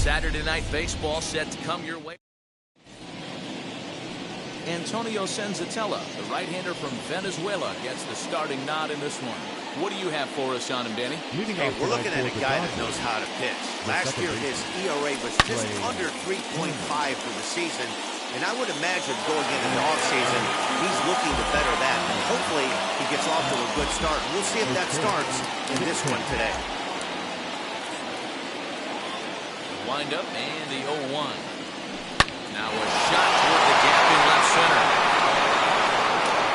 Saturday Night Baseball set to come your way. Antonio Senzatella, the right-hander from Venezuela, gets the starting nod in this one. What do you have for us on him, Danny? Hey, we're looking at a guy that knows how to pitch. Last year, his ERA was just under 3.5 for the season, and I would imagine going into the offseason, he's looking to better that, and hopefully he gets off to a good start. We'll see if that starts in this one today. Wind up and the 0-1. Now a shot toward the gap in left center.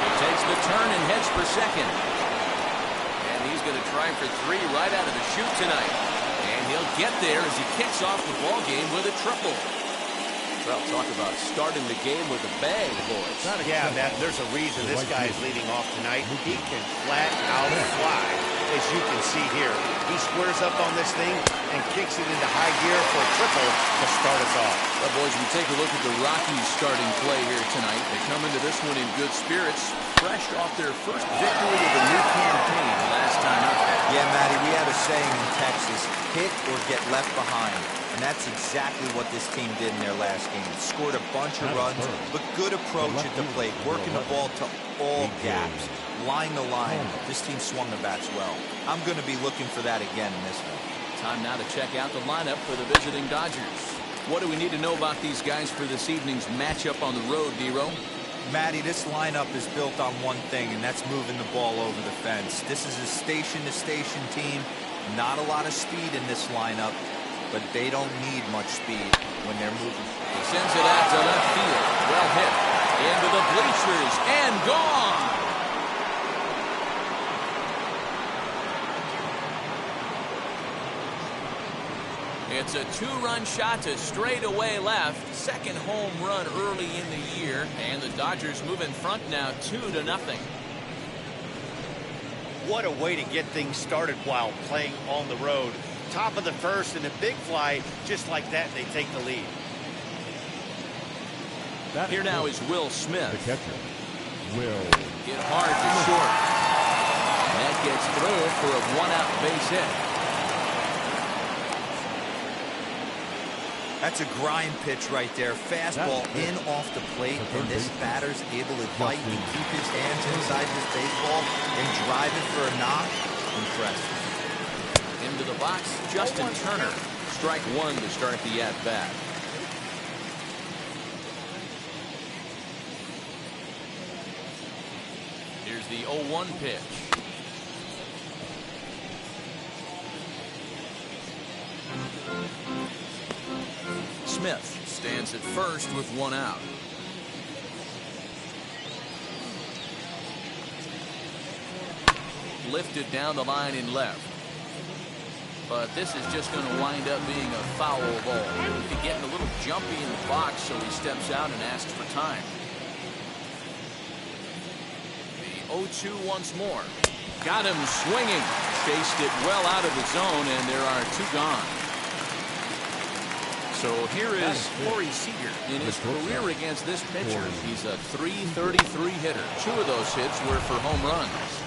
He takes the turn and heads for second. And he's going to try for 3 right out of the chute tonight. And he'll get there as he kicks off the ball game with a triple. Well, talk about starting the game with a bang, boys. Yeah, there's a reason this guy is leading off tonight. He can flat out fly, as you can see here. He squares up on this thing and kicks it into high gear for a triple to start us off. Well, boys, we take a look at the Rockies' starting play here tonight. They come into this one in good spirits, fresh off their first victory of the new campaign last time out. Yeah, Matty, we have a saying in Texas, hit or get left behind. And that's exactly what this team did in their last game. Scored a bunch of runs, but good approach at the plate, working the ball to all gaps, line the line. This team swung the bats well. I'm going to be looking for that again in this one. Time now to check out the lineup for the visiting Dodgers. What do we need to know about these guys for this evening's matchup on the road, D-Row? Matty, this lineup is built on one thing, and that's moving the ball over the fence. This is a station-to-station team. Not a lot of speed in this lineup, but they don't need much speed when they're moving. He sends it out to left field. Well hit. Into the bleachers and gone. It's a 2-run shot to straightaway left. Second home run early in the year. And the Dodgers move in front now 2-0. What a way to get things started while playing on the road. Top of the first and a big fly, just like that, they take the lead. Here now is Will Smith. The catcher, Will. Hit hard to short. That gets through for a 1-out base hit. That's a grind pitch right there. Fastball in off the plate, and this batter's able to bite and keep his hands inside this baseball and drive it for a knock. Impressive. Into the box, Justin Turner. Strike 1 to start the at-bat. Here's the 0-1 pitch. Smith stands at first with 1 out. Lifted down the line in left. But this is just going to wind up being a foul ball. He's getting a little jumpy in the box, so he steps out and asks for time. The 0-2 once more. Got him swinging. Chased it well out of the zone, and there are 2 gone. So here is Corey Seager in his career against this pitcher. He's a .333 hitter. 2 of those hits were for home runs.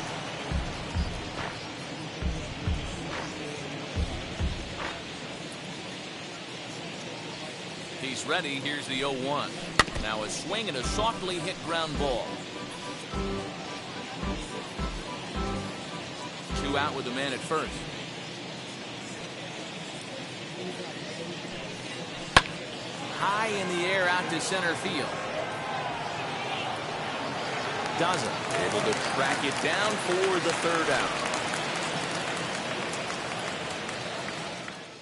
He's ready. Here's the 0-1. Now a swing and a softly hit ground ball. 2 out with the man at first. High in the air out to center field. Daza able to track it down for the 3rd out.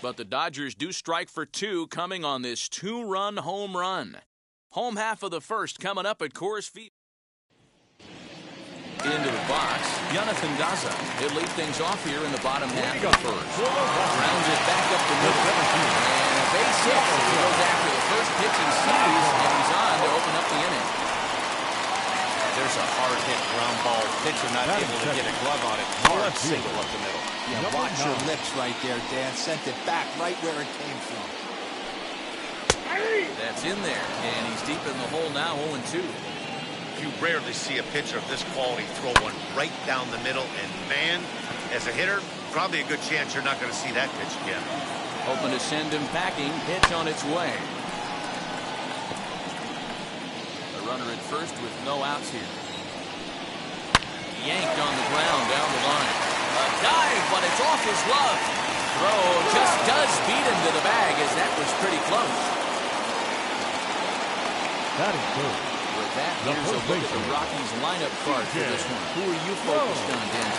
But the Dodgers do strike for 2 coming on this 2-run home run. Home half of the first coming up at Coors Field. Into the box, Jonathan Daza. He'll lead things off here in the bottom half of the first. Rounds it back up the middle. And a base hit. He goes after the first pitch he sees, and he's on to open up the inning. There's a hard hit ground ball. Pitcher not able to get a glove on it. Hard single up the middle. Yeah, watch your lips right there, Dan. Sent it back right where it came from. That's in there, and he's deep in the hole now, 0-2. You rarely see a pitcher of this quality throw one right down the middle, and man, as a hitter, probably a good chance you're not going to see that pitch again. Hoping to send him packing. Pitch on its way. A runner at first with no outs here. Yanked on the ground down the line. A dive, but it's off his glove. Throw just does beat him to the bag, as that was pretty close. That is good. With that, here's a look at the Rockies lineup card for this one. Who are you focused on, Dan?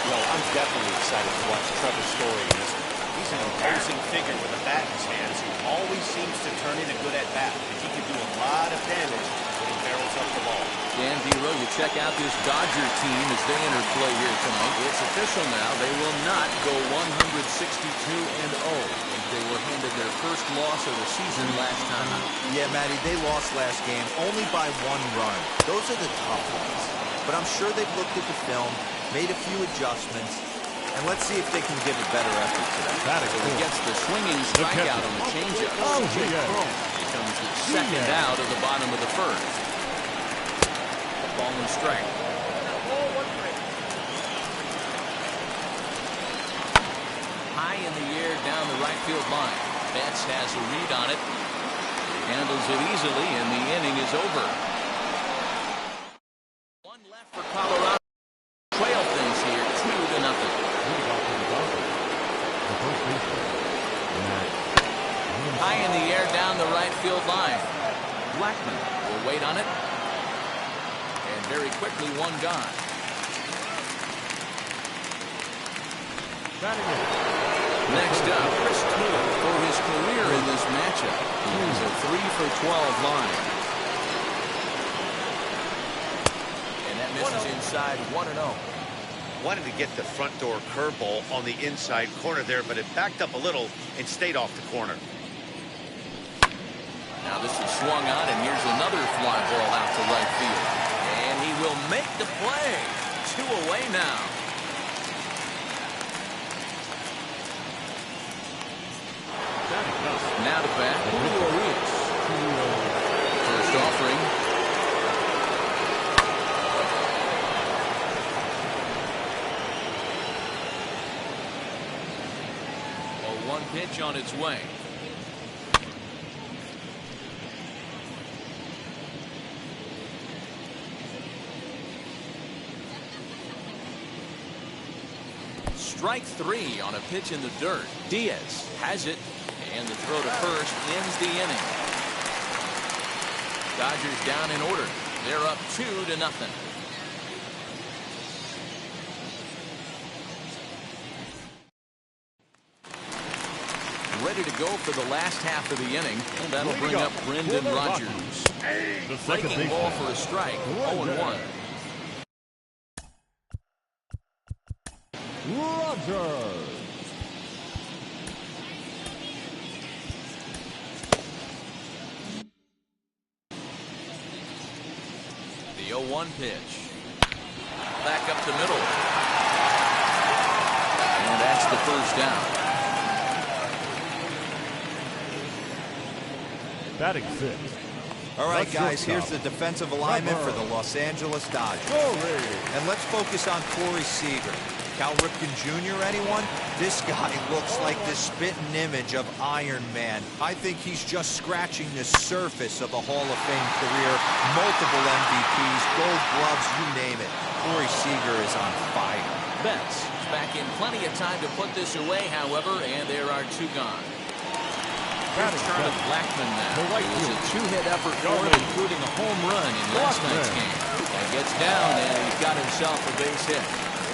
Well, I'm definitely excited to watch Trevor Story in this one. He's an imposing figure with a bat in his hands who always seems to turn in a good at-bat. And he can do a lot of damage when he barrels up the ball. Dan Vero, you check out this Dodger team as they enter play here tonight. It's official now. They will not go 162-0. They were handed their first loss of the season last time out. Yeah, Matty, they lost last game only by 1 run. Those are the tough ones. But I'm sure they've looked at the film, made a few adjustments, and let's see if they can give a better effort today. That is So he gets the swinging strikeout on the changeup. Becomes the second out of the bottom of the first. Ball and strike. High in the air down the right field line. Betts has a read on it. Handles it easily, and the inning is over. One left for Colorado. Trail things here, 2-0. High in the air down the right field line. Blackman will wait on it. And very quickly, one gone. Next up, Chris Taylor for his career in this matchup. He has a 3-for-12 line. And that misses inside 1-0. Wanted to get the front door curveball on the inside corner there, but it backed up a little and stayed off the corner. Now this is swung on, and here's another fly ball out to right field. And he will make the play. 2 away now. Now to bat, Julio Urias. First offering. A 1 pitch on its way. Strike 3 on a pitch in the dirt. Diaz has it. And the throw to first ends the inning. Dodgers down in order. They're up 2-0. Ready to go for the last half of the inning. And that'll bring up Brendan Rodgers. Breaking ball for a strike. 0-1. Rodgers. The 0-1 pitch. Back up the middle. And that's the first down. Batting 6th. All right, guys, here's the defensive alignment for the Los Angeles Dodgers. And let's focus on Corey Seager. Cal Ripken Jr., anyone? This guy looks like the spitting image of Iron Man. I think he's just scratching the surface of a Hall of Fame career. Multiple MVPs, gold gloves, you name it. Corey Seager is on fire. Betts is back in plenty of time to put this away, however, and there are 2 gone. Charlie Blackman now. It was a 2-hit effort for him, including a home run in last night's game. And gets down, and he's got himself a base hit.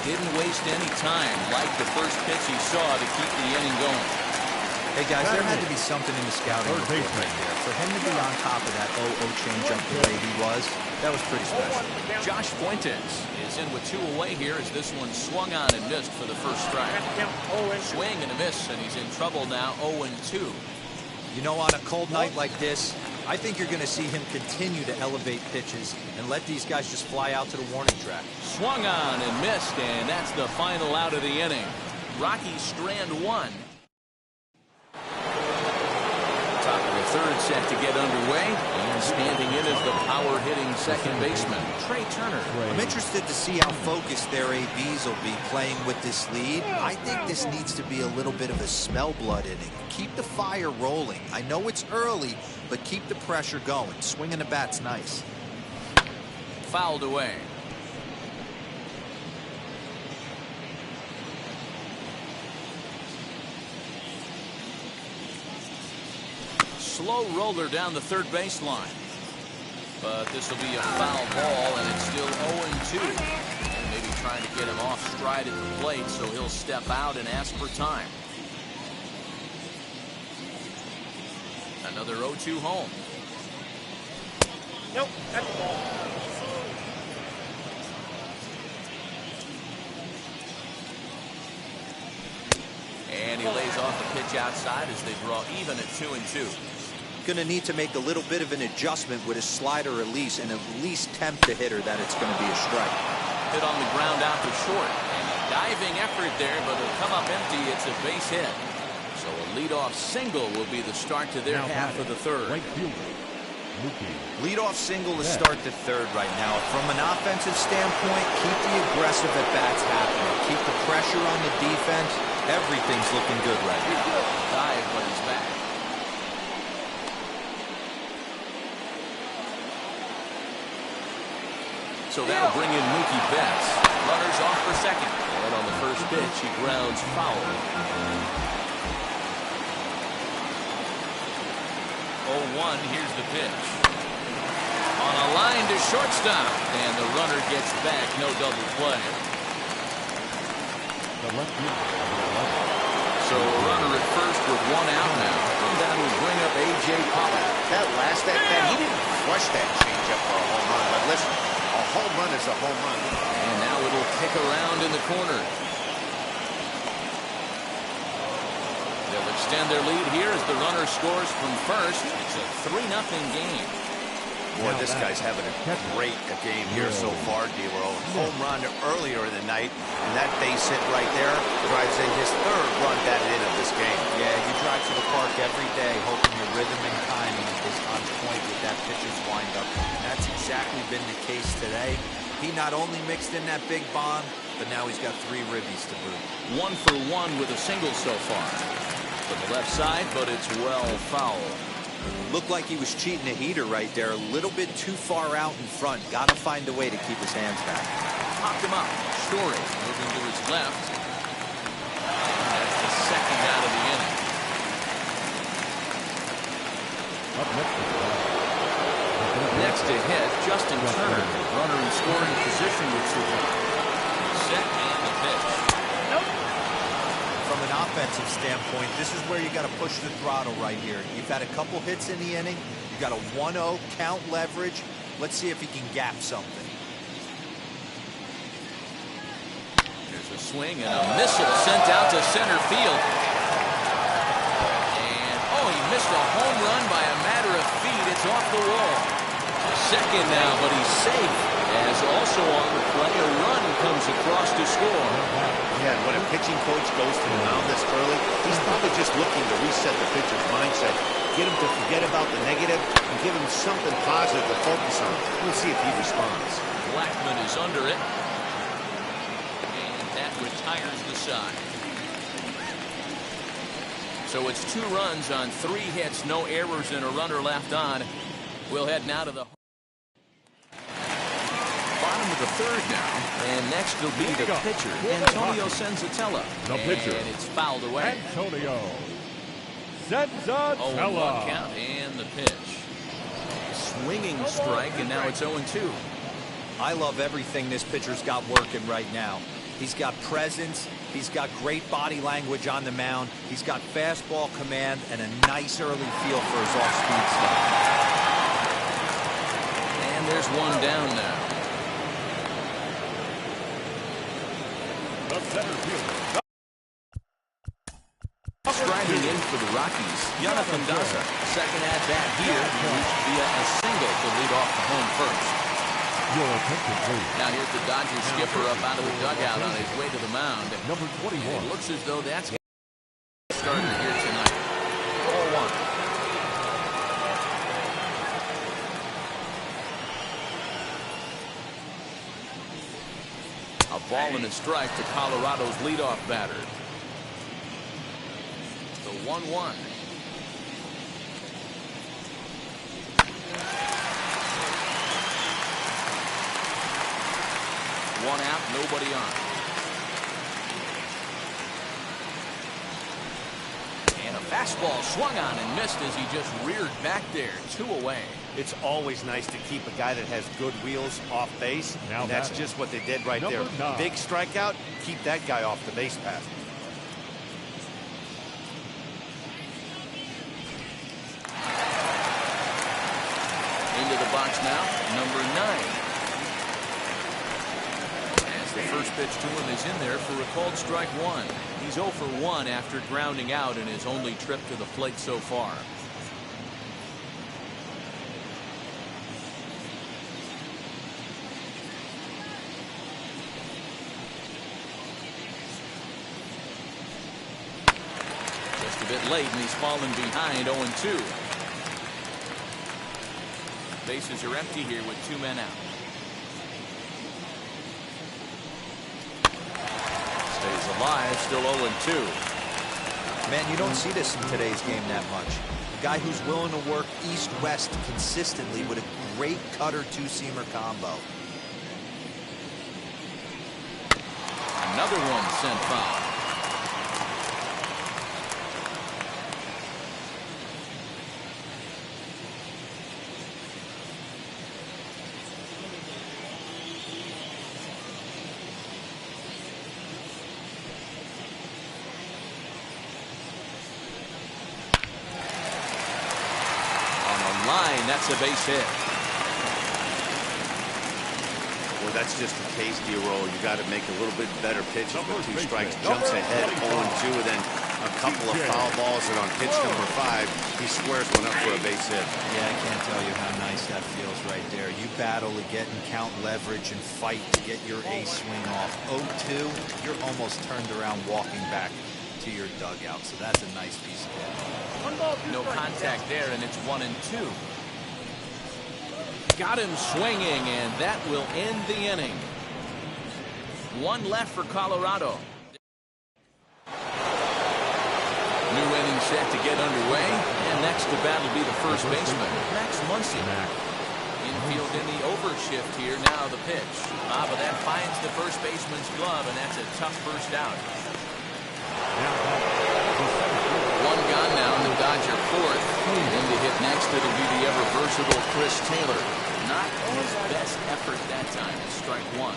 Didn't waste any time, like the first pitch he saw, to keep the inning going. Hey, guys, there had to be something in the scouting report right there. For him to be on top of that 0-0 changeup the way he was, that was pretty special. Josh Fuentes is in with 2 away here as this one swung on and missed for the first strike. Swing and a miss, and he's in trouble now, 0-2. You know, on a cold night like this, I think you're going to see him continue to elevate pitches and let these guys just fly out to the warning track. Swung on and missed, and that's the final out of the inning. Rockies strand 1. Top of the third set to get underway, and standing in as the power-hitting second baseman, Trey Turner. I'm interested to see how focused their ABs will be playing with this lead. I think this needs to be a little bit of a smell blood inning. Keep the fire rolling. I know it's early, but keep the pressure going. Swinging the bat's nice. Fouled away. Slow roller down the third baseline. But this will be a foul ball, and it's still 0-2. And maybe trying to get him off stride at the plate, so he'll step out and ask for time. Another 0-2 home. Nope, that's a ball. And he lays off the pitch outside as they draw even at 2-2. Going to need to make a little bit of an adjustment with his slider release and at least tempt the hitter that it's going to be a strike. Hit on the ground out to short. And a diving effort there, but it'll come up empty. It's a base hit. So a leadoff single will be the start to their half of the third. Right fielder, Leadoff single to start the third right now. From an offensive standpoint, keep the aggressive at-bats happening. Keep the pressure on the defense. Everything's looking good right now. Dive, but he's back. So that'll bring in Mookie Betts. Runners off for second. And on the first pitch, he grounds foul. 0-1, here's the pitch. On a line to shortstop. And the runner gets back, no double play. the left fielder, So a runner at first with one out now. And that will bring up A.J. Pollock. That last at-bat, he didn't flush that changeup for a home run. But listen, a home run is a home run. And now it'll kick around in the corner. They'll extend their lead here as the runner scores from first. It's a 3-0 game. Boy, this guy's having a great game here so far, D-Lo. Home run earlier in the night, and that base hit right there drives in his third run batted in of this game. Yeah, you drive to the park every day hoping your rhythm and timing is on point with that pitcher's windup. And that's exactly been the case today. He not only mixed in that big bomb, but now he's got 3 ribbies to boot. 1 for 1 with a single so far. To the left side, but it's well fouled. Looked like he was cheating a heater right there. A little bit too far out in front. Got to find a way to keep his hands back. Popped him up. Story moving to his left. And that's the second out of the inning. up Next to hit, Justin Turner. Runner in scoring position with Suzuki. Set and the pitch. From an offensive standpoint, this is where you got to push the throttle right here. You've had a couple hits in the inning. You got a 1-0 count leverage. Let's see if he can gap something. There's a swing and a missile sent out to center field. And, oh, he missed a home run by a matter of feet. It's off the wall. Second now, but he's safe. As also on the play, a run comes across to score. Yeah, and when a pitching coach goes to the mound this early, he's probably just looking to reset the pitcher's mindset, get him to forget about the negative, and give him something positive to focus on. We'll see if he responds. Blackman is under it. And that retires the side. So it's 2 runs on 3 hits, no errors, and a runner left on. We'll head now to the bottom of the third now. And next will be the pitcher, Antonio Senzatella. The pitcher. And it's fouled away. Antonio 0-1 Senzatella. count and the pitch. Swinging strike, and now it's 0-2. I love everything this pitcher's got working right now. He's got presence. He's got great body language on the mound. He's got fastball command and a nice early feel for his off-speed stuff. And there's 1 down now. The center fielder. Striding in for the Rockies, Jonathan Daza. Second at bat here, he reached via a single to lead off the home first. Your attention, please. Now here's the Dodgers skipper up out of the dugout on his way to the mound. Number 21. It looks as though that's starter here tonight. 4-1. and a strike to Colorado's leadoff batter. The 1-1. One out, nobody on. And a fastball swung on and missed as he just reared back there. 2 away. It's always nice to keep a guy that has good wheels off base. Now and that's just what they did right there. 9. Big strikeout, keep that guy off the base path. Into the box now, number 9. As the first pitch to him is in there for a called strike 1. He's 0 for 1 after grounding out in his only trip to the plate so far. Just a bit late, and he's fallen behind 0-2. Bases are empty here with 2 men out. Stays alive, still 0-2. Man, you don't see this in today's game that much. A guy who's willing to work east-west consistently with a great cutter two-seamer combo. Another one sent foul. That's a base hit. Well, that's just a tasty roll. You got to make a little bit better pitches with 2 strikes. Jumps ahead 0-2, and then a couple of foul balls, and on pitch number 5, he squares one up for a base hit. Yeah, I can't tell you how nice that feels right there. You battle to get and count leverage and fight to get your ace swing off. 0-2, you're almost turned around walking back to your dugout, so that's a nice piece of ball. No contact there, and it's 1-2. Got him swinging, and that will end the inning. 1 left for Colorado. New inning set to get underway, and next to bat will be the first baseman, Max Muncy. Infield in the overshift here. Now the pitch. But that finds the first baseman's glove, and that's a tough first out. 1 gone now, and the Dodger 4th. In to hit next, it'll be the ever-versatile Chris Taylor. Not his best effort that time. Strike 1.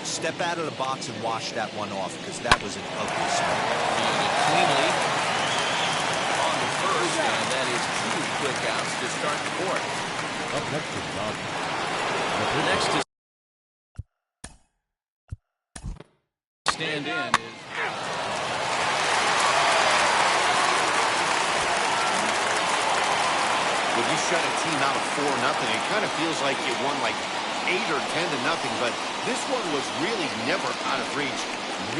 Step out of the box and wash that one off, because that was an ugly swing. Feeling it cleanly on the first, and that is 2 quick outs to start the 4th. Up next is Dodger. The next to stand in is When you shut a team out of 4-0, it kind of feels like you won like 8 or 10-0, but this one was really never out of reach.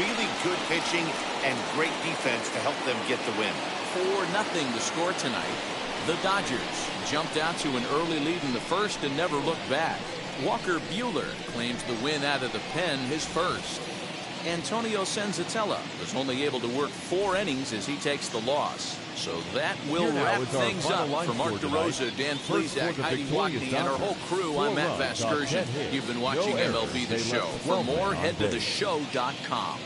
Really good pitching and great defense to help them get the win. 4-0 the score tonight. The Dodgers jumped out to an early lead in the first and never looked back. Walker Buehler claims the win out of the pen, his first. Antonio Senzatella was only able to work 4 innings as he takes the loss. So that will wrap things up. For Mark DeRosa, Dan Plesac, Heidi Wackney, and our whole crew, I'm Matt Vasgersian. You've been watching MLB The Show. For more, head to theshow.com.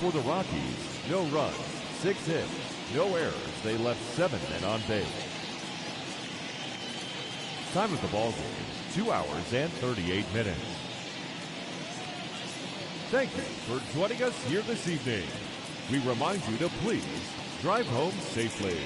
For the Rockies, no runs, 6 hits, no errors. They left 7 men on base. Time of the ball game, 2 hours and 38 minutes. Thank you for joining us here this evening. We remind you to please drive home safely.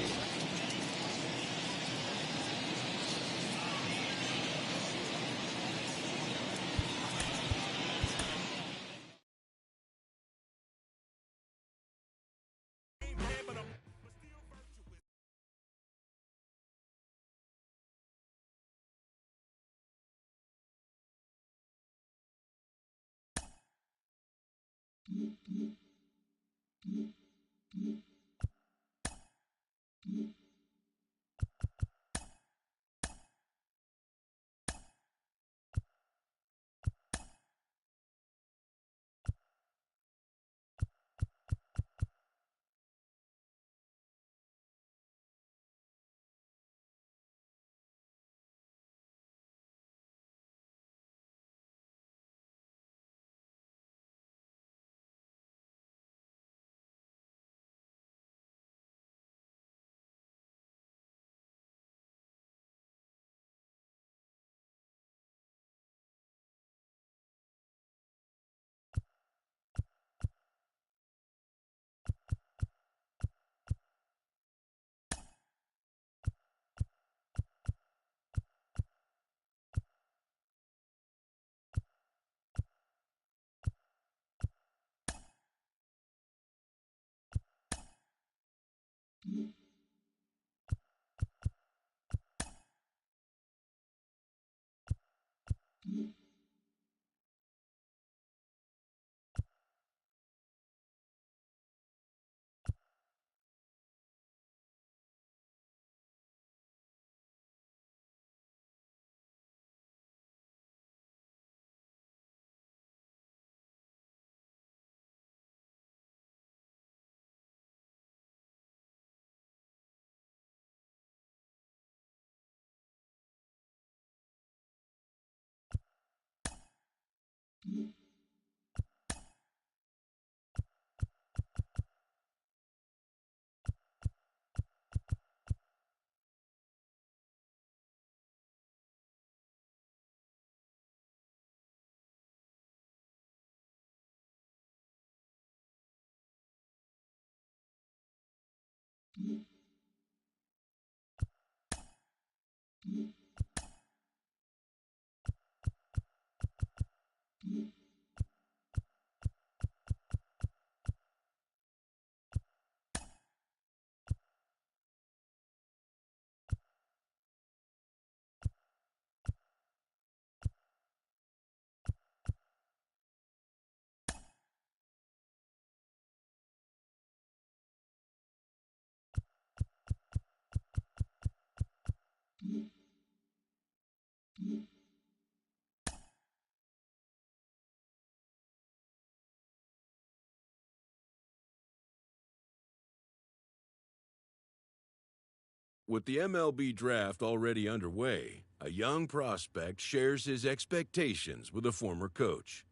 With the MLB draft already underway, a young prospect shares his expectations with a former coach.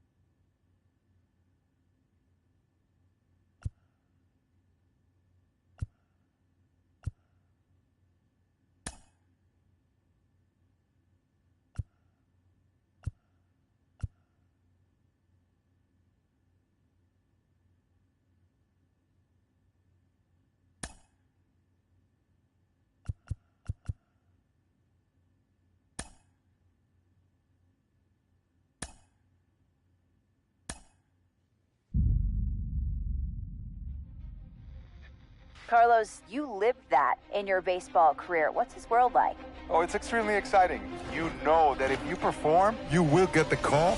Carlos, you lived that in your baseball career. What's his world like? Oh, it's extremely exciting. You know that if you perform, you will get the call.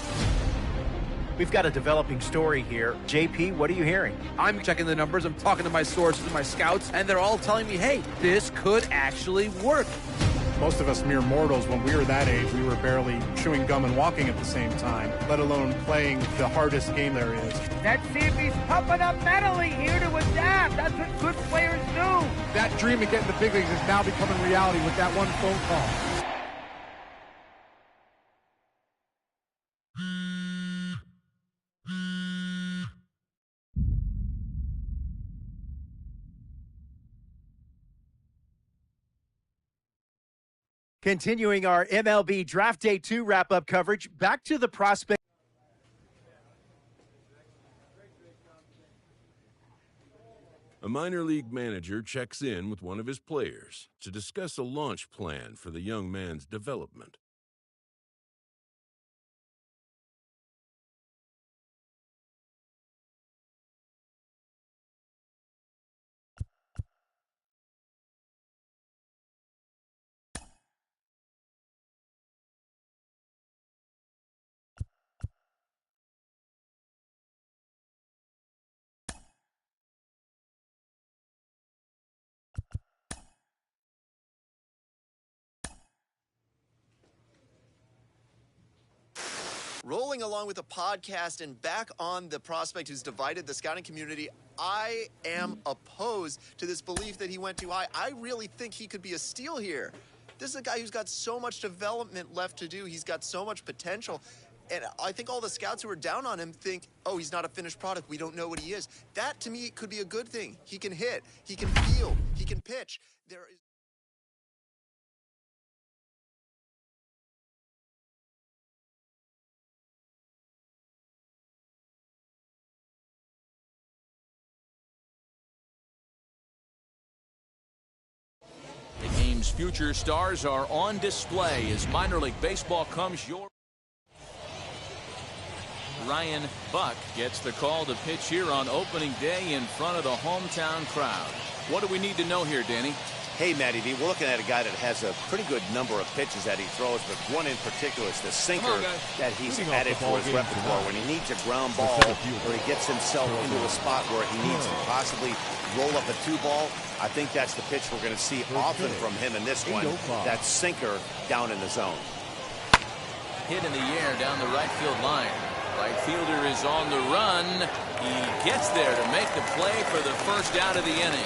We've got a developing story here. JP, what are you hearing? I'm checking the numbers, I'm talking to my sources and my scouts, and they're all telling me, hey, this could actually work. Most of us mere mortals, when we were that age, we were barely chewing gum and walking at the same time, let alone playing the hardest game there is. Let's see if he's pumping up mentally here to adapt. That's what good players do. That dream of getting the big leagues is now becoming reality with that one phone call. Continuing our MLB Draft Day 2 wrap-up coverage, back to the prospect. A minor league manager checks in with one of his players to discuss a launch plan for the young man's development. Rolling along with the podcast and back on the prospect who's divided the scouting community, I am opposed to this belief that he went too high. I really think he could be a steal here. This is a guy who's got so much development left to do. He's got so much potential. And I think all the scouts who are down on him think, oh, he's not a finished product. We don't know what he is. That, to me, could be a good thing. He can hit. He can field. He can pitch. There is... The game's future stars are on display as minor league baseball comes your... Ryan Buck gets the call to pitch here on opening day in front of the hometown crowd. What do we need to know here, Danny? Hey, Matty V, we're looking at a guy that has a pretty good number of pitches that he throws, but one in particular is the sinker that he's added to his repertoire. When he needs a ground ball or he gets himself into a spot where he needs to possibly roll up a 2-ball, I think that's the pitch we're going to see often from him in this one, that sinker down in the zone. Hit in the air down the right field line. Right fielder is on the run. He gets there to make the play for the first out of the inning.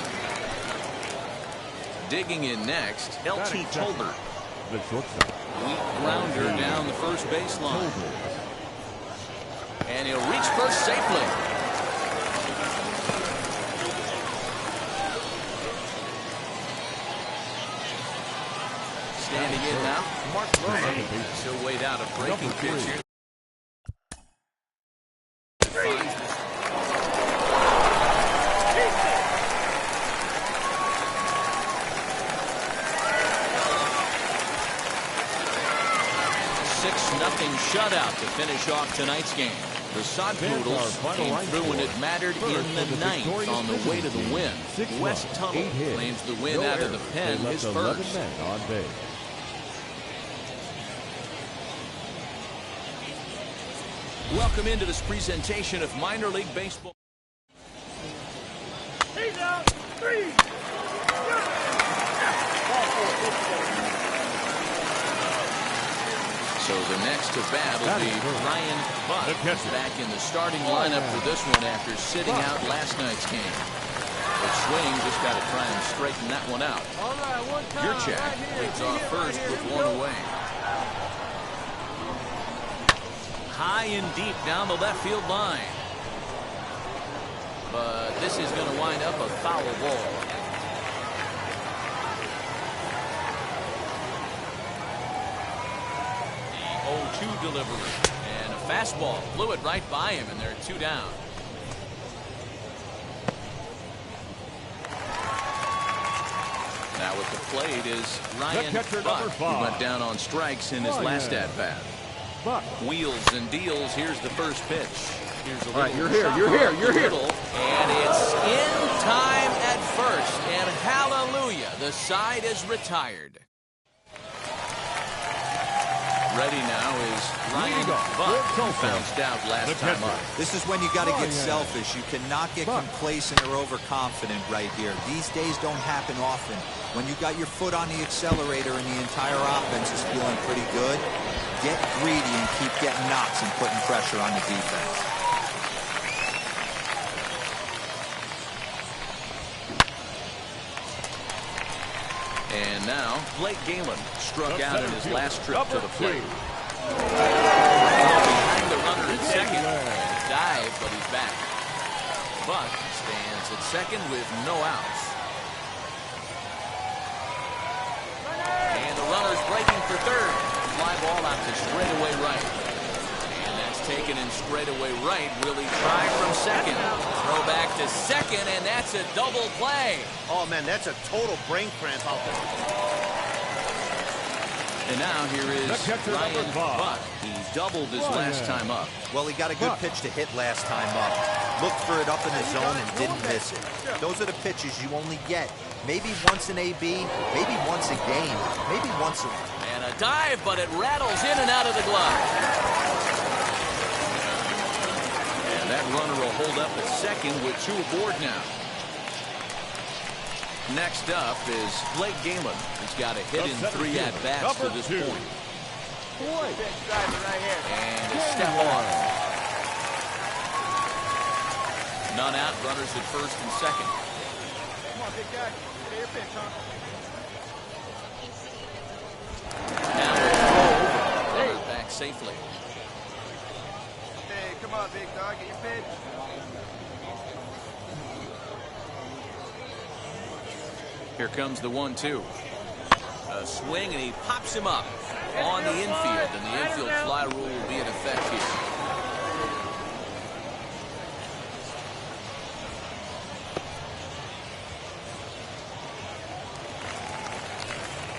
Digging in next, L.T. Tolbert. The shortstop. Weak grounder down the first baseline. And he'll reach first safely. Standing in now, Mark Murray. He'll wait out a breaking pitch here. Nothing shutout to finish off tonight's game. The Sod Poodles came through when it mattered in the ninth on the way to the win. West Tunnel claims the win out of the pen, his first. On base. Welcome into this presentation of minor league baseball. He's out. 3. So the next to bat will be Ryan Buck. Back in the starting lineup for this one after sitting out last night's game. The swing just got to try and straighten that one out. Yurchak leads off first with one away. High and deep down the left field line. But this is going to wind up a foul ball. 0-2 delivery, and a fastball flew it right by him, and they're 2 down. Now at the plate is Ryan Buck, who went down on strikes in his last at-bat. Wheels and deals. Here's the first pitch. Here's a little you're here. And it's in time at first, and hallelujah, the side is retired. Ready now is Ryan Buck, who bounced out last time up. This is when you got to get selfish. You cannot get complacent or overconfident right here. These days don't happen often. When you got your foot on the accelerator and the entire offense is feeling pretty good, get greedy and keep getting knocks and putting pressure on the defense. And now, Blake Galen struck out in his last trip to the plate. Behind the runner at second. Dive, but he's back. Buck stands at second with no outs. And the runner's breaking for third. Fly ball out to straightaway right. And that's taken in straightaway right. Will he try from second? Throw back to second, and that's a double play. Oh, man, that's a total brain cramp out there. And now here is Ryan Buck. He doubled his last time up. Well, he got a good pitch to hit last time up. Looked for it up in the zone and didn't miss it. Those are the pitches you only get maybe once in AB, maybe once a game, maybe once a... And a dive, but it rattles in and out of the glove. And that runner will hold up at second with 2 aboard now. Next up is Blake Galen. He's got a hit in 3 at-bats to this point. And a step on. None out, runners at first and second. Come on, big guy. Stay your pitch, huh? Now it's over. Runners back safely. Hey, come on, big dog. Get your pitch. Here comes the 1-2. A swing, and he pops him up on the infield, and the infield fly rule will be in effect here.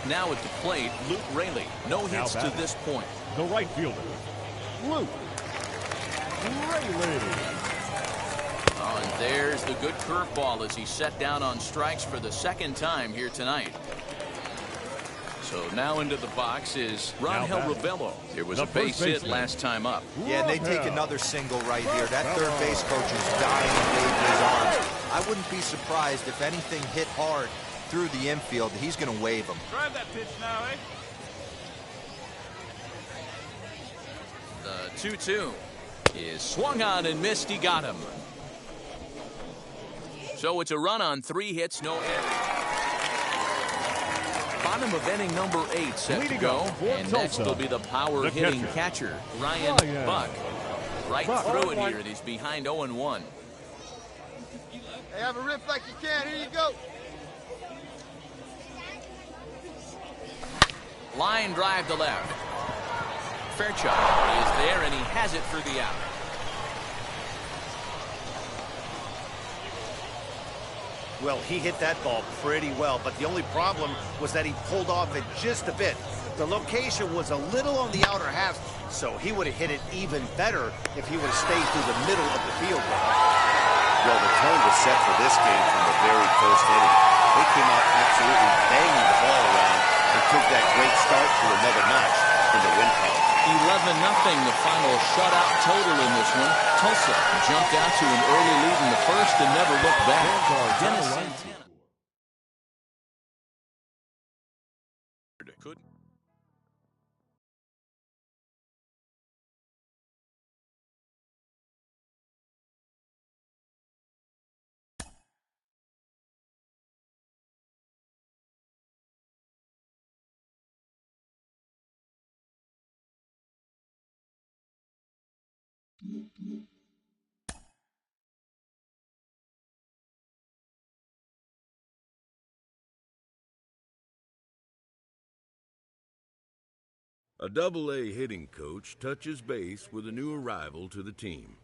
Now at the plate, Luke Raley. No hits to this point. The right fielder, Luke. Oh, and there's the good curveball as he's set down on strikes for the second time here tonight. So now into the box is Rangel Ravelo. There was a base hit last time up. Yeah, and they take another single right here. That third base coach is dying to wave his arms. I wouldn't be surprised if anything hit hard through the infield. He's going to wave them. Drive that pitch now, eh? The 2-2 is swung on and missed. He got him. So it's a run on 3 hits, no errors. Bottom of inning number 8 set to go. And next will be the power-hitting catcher, Ryan Buck. Right through it here, and he's behind 0-1. Hey, have a rip like you can. Here you go. Line drive to left. Fairchild is there, and he has it for the out. Well, he hit that ball pretty well, but the only problem was that he pulled off it just a bit. The location was a little on the outer half, so he would have hit it even better if he would have stayed through the middle of the field. Well, the tone was set for this game from the very first inning. They came out absolutely banging the ball around and took that great start to another notch in the win count. 11-0, the final shutout total in this one. Tulsa jumped out to an early lead in the first and never looked back. Dennis Santana. Could. A Double-A hitting coach touches base with a new arrival to the team.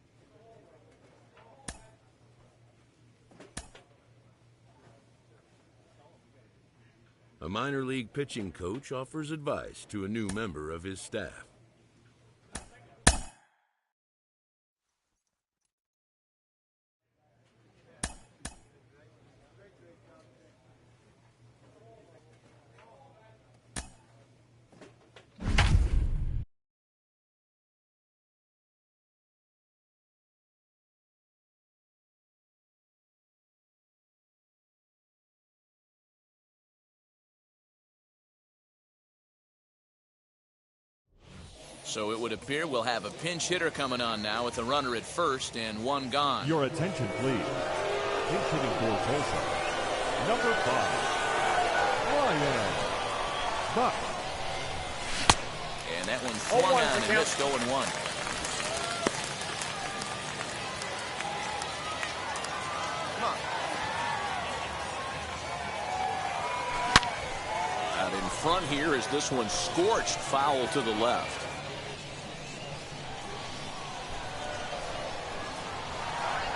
A minor league pitching coach offers advice to a new member of his staff. So it would appear we'll have a pinch hitter coming on now with a runner at first and 1 gone. Your attention, please. Pinch hitting for Tulsa. Number 5, Ryan Buck. And that one flung on and missed 0-1. Out in front here is this one scorched foul to the left.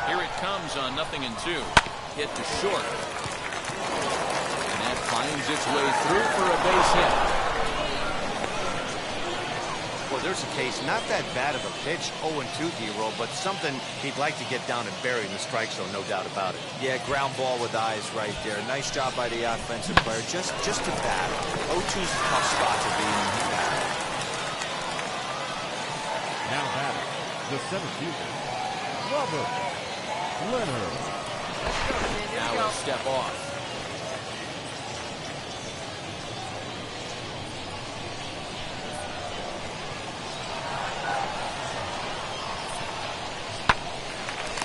Here it comes on 0-2. Hit to short. And that finds its way through for a base hit. Well, there's a case, not that bad of a pitch, 0-2 D-roll, but something he'd like to get down and bury in the strike zone, no doubt about it. Yeah, ground ball with eyes right there. Nice job by the offensive player. Just to bat. 0-2's a tough spot to be in. Now batting, the center fielder, Robert Leonard. Now he'll step off.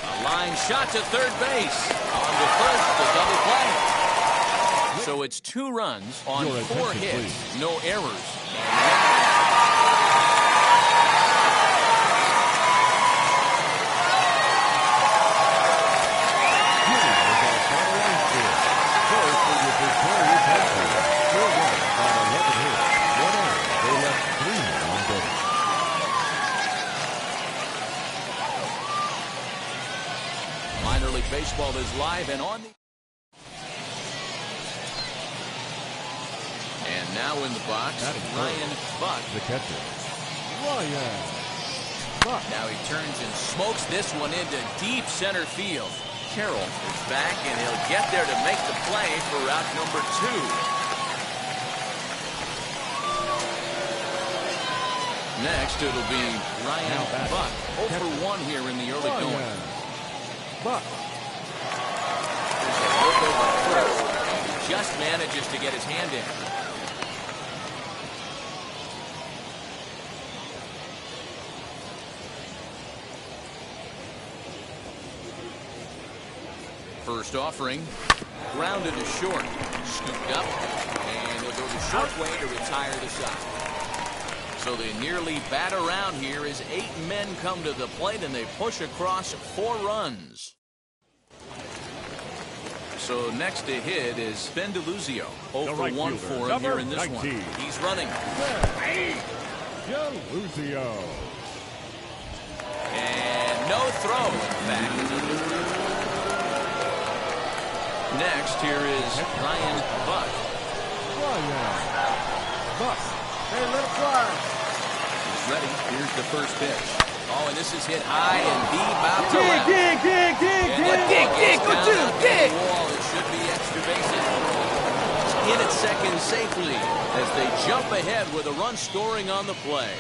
A line shot to third base. On to first, the double play. So it's 2 runs on 4 hits, no errors. Minor league baseball is live and on the... And now in the box, Ryan Buck. The catcher, Ryan Now he turns and smokes this one into deep center field. Carroll is back, and he'll get there to make the play for route number 2. Next, it'll be Ryan Buck. 0 for 1 here in the early going. Buck. There's a look over first, and he just manages to get his hand in. First offering, grounded to short, scooped up, and he'll go the short way to retire the side. So they nearly bat around here as 8 men come to the plate, and they push across 4 runs. So next to hit is Deluzio. 0 for 1 for him here in this one. He's running. Deluzio. And no throw, in fact. Next, here is Ryan Buck. Buck. Hey, let it fly. He's ready. Here's the first pitch. Oh, and this is hit high and deep out to left. Dig. Go to dig. It should be extra bases. It's in at second safely as they jump ahead with a run scoring on the play.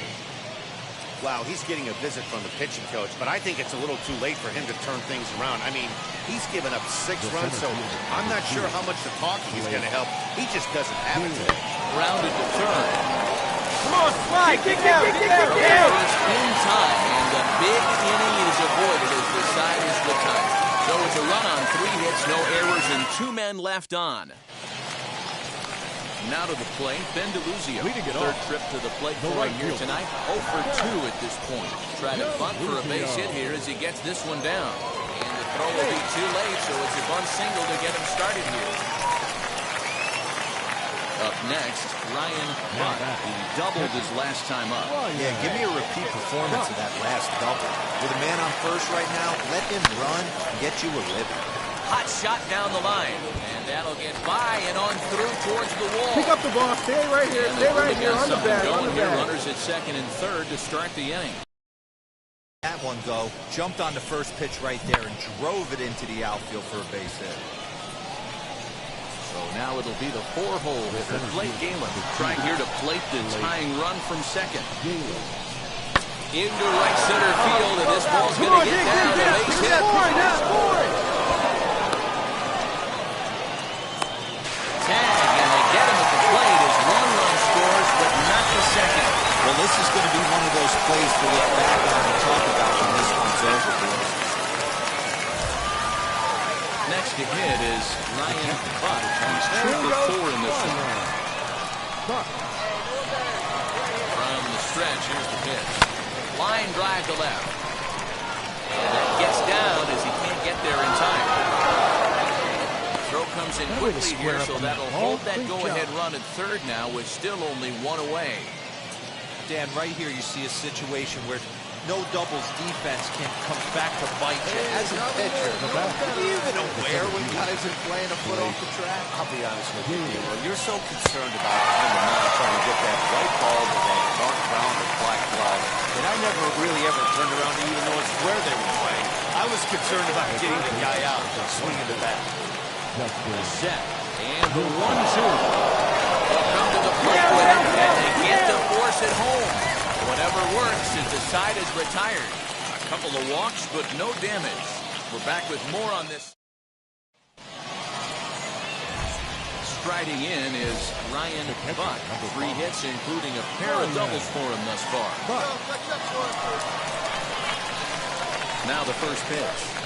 Wow, he's getting a visit from the pitching coach, but I think it's a little too late for him to turn things around. I mean, he's given up 6 runs, so I'm not sure how much the talking is going to help. He just doesn't have it today. Grounded to third. Come on, fly. Kick down. First in time, and the big inning is avoided as the side is retired. So it's a run on 3 hits, no errors, and 2 men left on. Now to the plate, Deluzio. Third trip to the plate for him here tonight. 0 for 2 at this point. Try to bunt for a base hit here as he gets this one down. And the throw will be too late, so it's a bunt single to get him started here. Up next, Ryan Buck. He doubled his last time up. Yeah, give me a repeat performance of that last double. With a man on first right now, let him run and get you a living. Hot shot down the line, and that'll get by and on through towards the wall. Pick up the ball. Stay right here. Stay right here on the bag. Runners at second and third to start the inning. That one go, jumped on the first pitch right there and drove it into the outfield for a base hit. So now it'll be the 4-hole hitter, Blake Galen, trying here to plate the tying run from second. Into right center field, and this ball's going to get down. A base hit. Tag, and they get him at the plate as 1 run scores, but not the second. Well, this is going to be one of those plays to look back on and talk about when this one's over, boys. Next to hit is Ryan Buck. He's 2 for 4 in this one. From the stretch, here's the pitch. Line drive to left. And that gets down as he can't get there in time. Throw comes in quickly here, so that'll hold that go-ahead run at third now with still only 1 away. Dan, right here you see a situation where no doubles defense can come back to bite you. As a pitcher, are you even aware when guys are playing a foot off the track? I'll be honest with you, Dino. You're so concerned about on the mound trying to get that white ball with that dark brown or black glove, and I never really ever turned around to even notice where they were playing. I was concerned about getting the guy out and swinging the bat. Set, and the 1-2. They'll come to the plate with him, and they get to force it home. Whatever works as the side is retired. A couple of walks, but no damage. We're back with more on this. Striding in is Ryan Buck. 3 hits, including a pair of doubles for him thus far. Now the first pitch.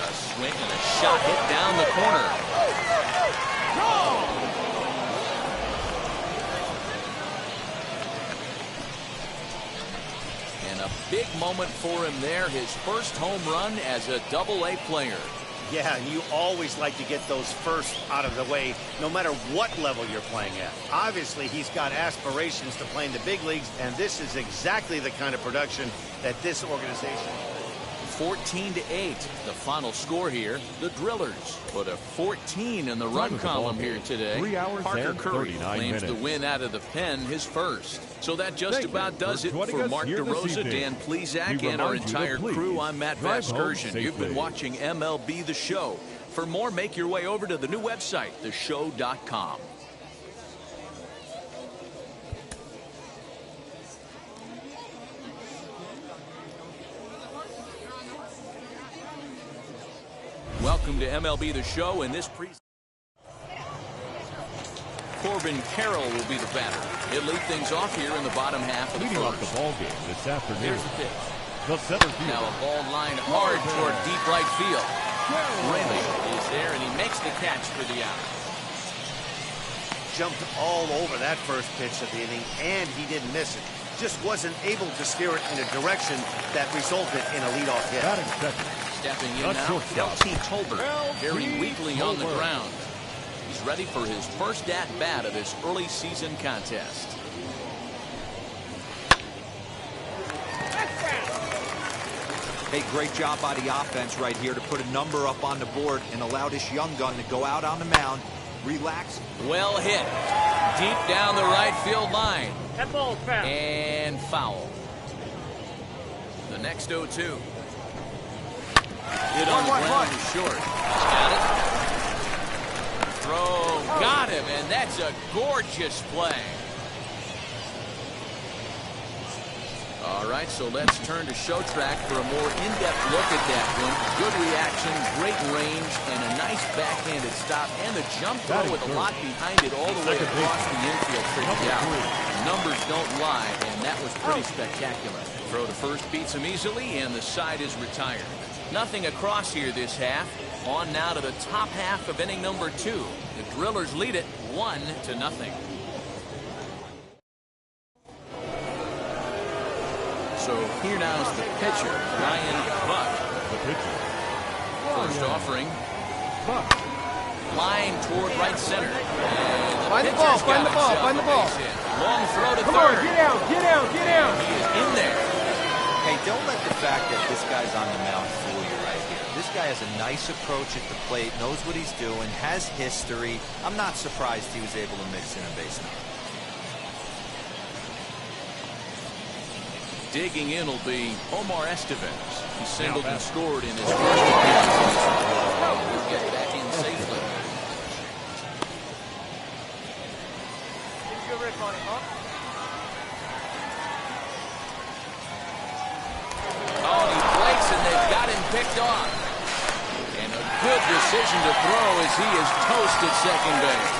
A swing and a shot hit down the corner. And a big moment for him there. His first home run as a Double-A player. Yeah, and you always like to get those first out of the way, no matter what level you're playing at. Obviously, he's got aspirations to play in the big leagues, and this is exactly the kind of production that this organization... 14-8. The final score here. The Drillers put a 14 in the run column here today. 3 hours Parker and Curry 39 claims minutes. the win out of the pen, his first. So that just about does it for Mark DeRosa, Dan Plezak, and our entire crew. I'm Matt Vasgersian. You've been watching MLB The Show. For more, make your way over to the new website, theshow.com. Welcome to MLB The Show. In this Corbin Carroll will be the batter. He'll lead things off here in the bottom half of the Leading off first. the ball game this afternoon. Here's the pitch. The center field. Now a ball lined hard toward deep right field. Rayleigh is there, and he makes the catch for the out. Jumped all over that first pitch of the inning, and he didn't miss it. Just wasn't able to steer it in a direction that resulted in a leadoff hit. Batting second. Stepping in now, L.T. Tolbert, very weakly on the ground. He's ready for his first at-bat of this early season contest. Hey, great job by the offense right here to put a number up on the board and allow this young gun to go out on the mound, relax. Well hit. Deep down the right field line. That ball's foul. And foul. The next 0-2. Hit on the ground is short. Got it. Throw. Got him, and that's a gorgeous play. All right, so let's turn to show track for a more in-depth look at that one. Good reaction, great range, and a nice backhanded stop, and the jump throw with a lot behind it all the way across the infield. Numbers don't lie, and that was pretty spectacular. Throw to first beats him easily, and the side is retired. Nothing across here this half. On now to the top half of inning number 2. The Drillers lead it 1-0. So here now is the pitcher, Ryan Buck. The pitcher. First offering. Buck. Line toward right center. And Find the ball, find the ball, find the ball. Long throw to Come third. on, get out, get out, get out. He is in there. Hey, don't let the fact that this guy's on the mound fool you right here. This guy has a nice approach at the plate, knows what he's doing, has history. I'm not surprised he was able to mix in a base now. Digging in will be Omar Estevez. He singled and scored in his first appearance. He'll get back in safely. Good rip on him, huh? Oh, he breaks, and they've got him picked off. And a good decision to throw as he is toast at second base.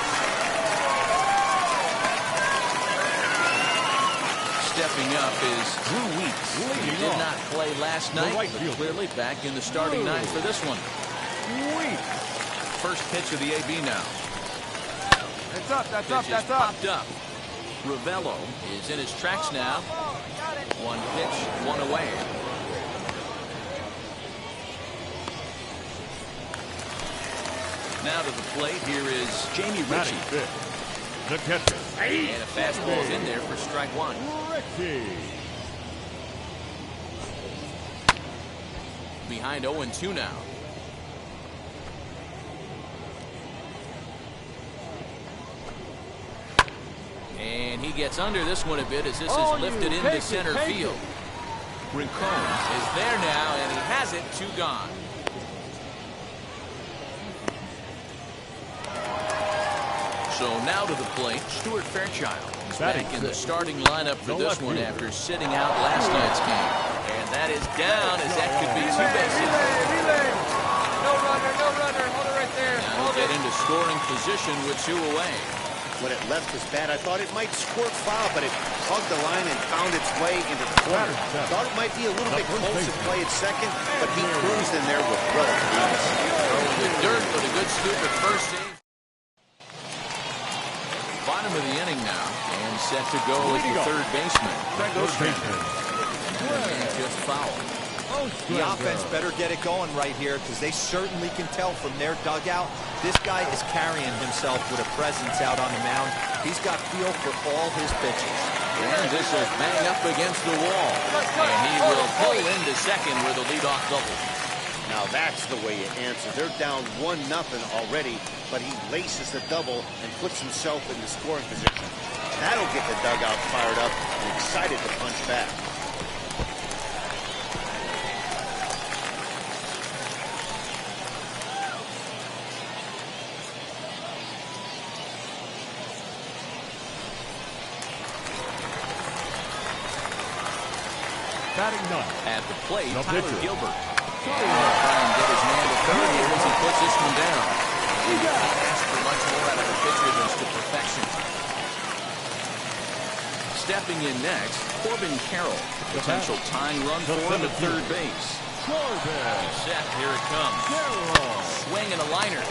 Stepping up is Drew Weeks. He did not play last night, but clearly back in the starting nine for this one. First pitch of the AB now. That's up, that's up, that's up. Popped up. Ravello is in his tracks now. One pitch, one away. Now to the plate, here is Jamie Ritchie. The catcher. And a fastball's in there for strike one. Ritchie. Behind 0-2 now. And he gets under this one a bit as this is lifted into center field. Rincon is there now, and he has it, 2 gone. So now to the plate, Stuart Fairchild is back in the starting lineup for this one after sitting out last night's game. And that is down as that could be 2 bases. No runner, hold it right there. Now he'll get into scoring position with 2 away. When it left his bat, I thought it might squirt foul, but it hugged the line and found its way into the corner. Thought it might be a little bit close to play at second, but he cruised in there with relative ease. Throwing the dirt, but a good scoop at first save. Bottom of the inning now, and set to go as the third baseman. And just foul. The offense better get it going right here because they certainly can tell from their dugout this guy is carrying himself with a presence out on the mound. He's got feel for all his pitches. And this will bang up against the wall. And he will pull into second with a leadoff double. Now that's the way you answer. They're down 1-0 already, but he laces the double and puts himself in the scoring position. That'll get the dugout fired up and excited to punch back. Batting none. At the plate, The Tyler pitcher. Gilbert. And he'll try and get his man to third here as he puts this one down. You can't ask for much more out of a pitcher than to perfection. Stepping in next, Corbin Carroll. Potential tying run for him at third base. Corbin. Set, here it comes. Carroll. Swing and a liner.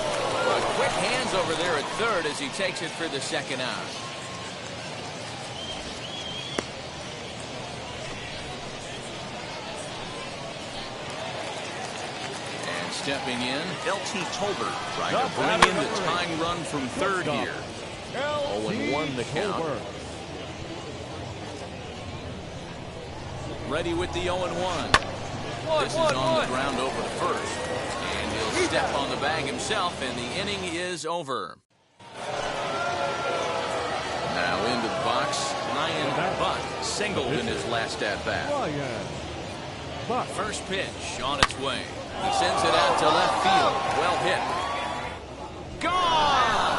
But quick hands over there at third as he takes it for the second out. Stepping in, L.T. Tolbert trying to bring in the tying run from third here. 0-1 the count. Ready with the 0-1. This is on the ground over to first. And he'll step on the bag himself, and the inning is over. Now into the box, Ryan Buck singled in his last at-bat. First pitch on its way. He sends it out to left field. Well hit. Gone!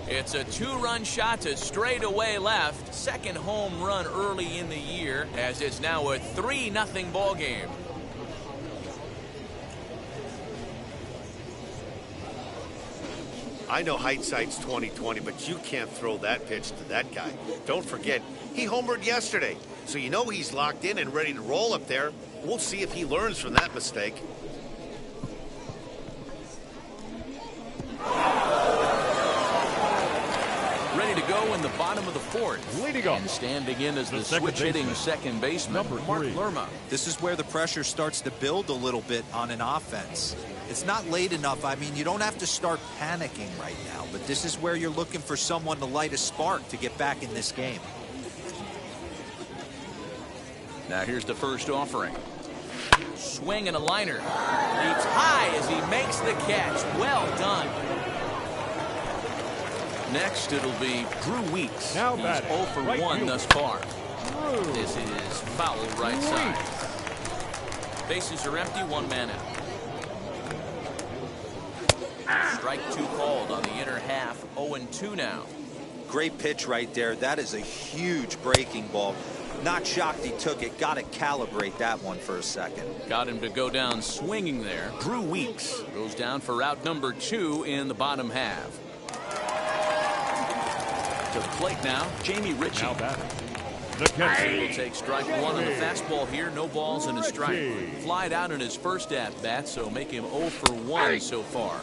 It's a two-run shot to straightaway left. Second home run early in the year, as it's now a 3-0 ball game. I know hindsight's 20/20, but you can't throw that pitch to that guy. Don't forget, he homered yesterday, so you know he's locked in and ready to roll up there. We'll see if he learns from that mistake. Ready to go in the bottom of the fourth. Leading off. And standing in as the switch-hitting second baseman, Mark Lerma. This is where the pressure starts to build a little bit on an offense. It's not late enough. I mean, you don't have to start panicking right now, but this is where you're looking for someone to light a spark to get back in this game. Now here's the first offering. Swing and a liner. Leaps high as he makes the catch. Well done. Next, it'll be Drew Weeks. Now He's batting, 0 for right 1 field. thus far. Drew. This is foul right side. Bases are empty, one man out. Strike two called on the inner half. 0-2 now. Great pitch right there. That is a huge breaking ball. Not shocked he took it. Got to calibrate that one for a second. Got him to go down swinging there. Drew Weeks goes down for out number 2 in the bottom half. To the plate now, Jamie Ritchie. Now batting. The catcher. Will take strike 1 on the fastball here. No balls and a strike. Flied out in his first at-bat, so make him 0 for 1 so far.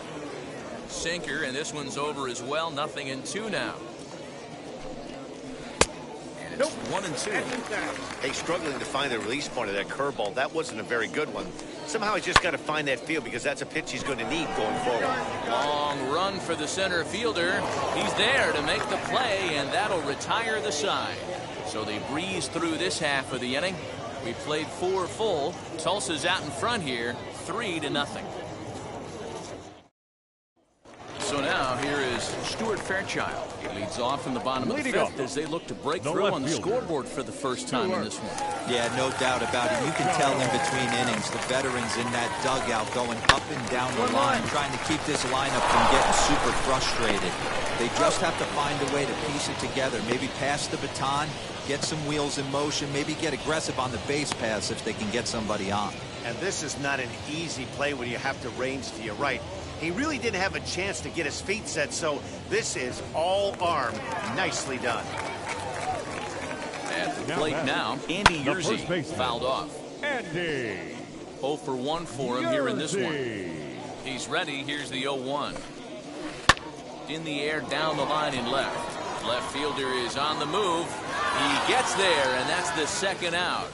Sinker, and this one's over as well. 0-2 now. And it's 1-2. Hey, struggling to find the release point of that curveball. That wasn't a very good one. Somehow he's just got to find that feel because that's a pitch he's going to need going forward. Long run for the center fielder. He's there to make the play, and that'll retire the side. So they breeze through this half of the inning. We played 4 full. Tulsa's out in front here, 3-0. So now here is Stuart Fairchild. He leads off in the bottom of the fifth as they look to break through on the scoreboard for the first time in this one. Yeah, no doubt about it. You can tell in between innings, the veterans in that dugout going up and down the line, trying to keep this lineup from getting super frustrated. They just have to find a way to piece it together. Maybe pass the baton, get some wheels in motion, maybe get aggressive on the base paths if they can get somebody on. And this is not an easy play when you have to range to your right. He really didn't have a chance to get his feet set, so this is all arm. Nicely done. At the plate now, Andy Yerzy fouled off. Andy. 0 for 1 for him here in this one. He's ready. Here's the 0-1. In the air, down the line in left. Left fielder is on the move. He gets there, and that's the second out.